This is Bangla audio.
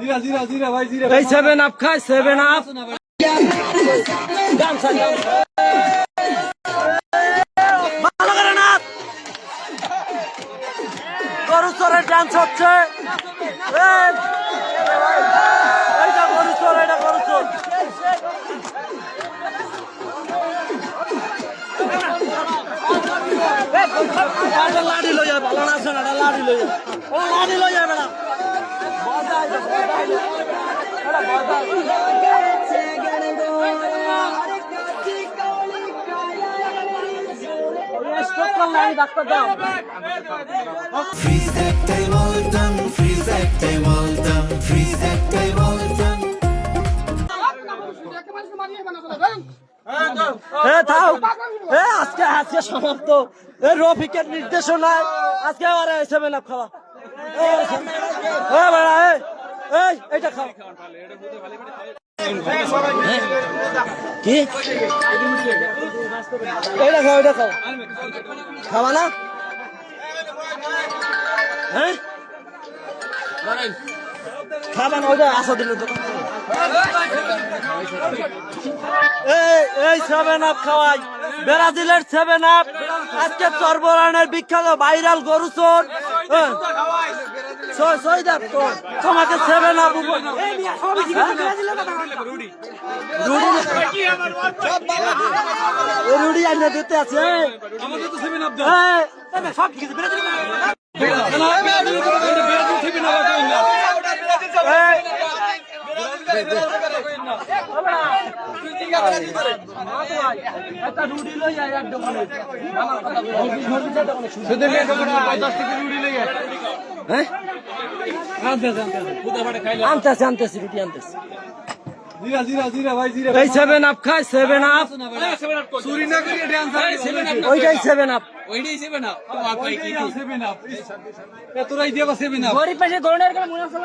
এই 7 আপ খায় 7 আপ ভালো করে না গরু চোরের ডান্স হচ্ছে এইটা গরু চোর এটা গরু চোর লাড়ি লই যাবে ভালো না আছে না লাড়ি লই যাবে লাড়ি লই যাবে না আজকে সমাপ্ত রফিকের নির্দেশনায় আজকে আবার 7 আপ খাওয়া এইটা খাও কি এইটা খাও এটা খাও খাওয়া না হ্যাঁ খাবা না ওইটা আসা দিল তো এই 7 আপ খাওয়াই ব্রাজিলের 7 আপ আজকে চরবরানের বিখ্যাত ভাইরাল গরু চোর তোমাকে 7 আপ রুডি আইনে দিতে আছে সব কিছু আনতেছি রুটি আনতেছি এই 7 আপ খায় 7 আপ ওইটাই 7 আপ তোরাই দেবা 7 আপ গরিব পাশে ধরনের কেন মনে আছে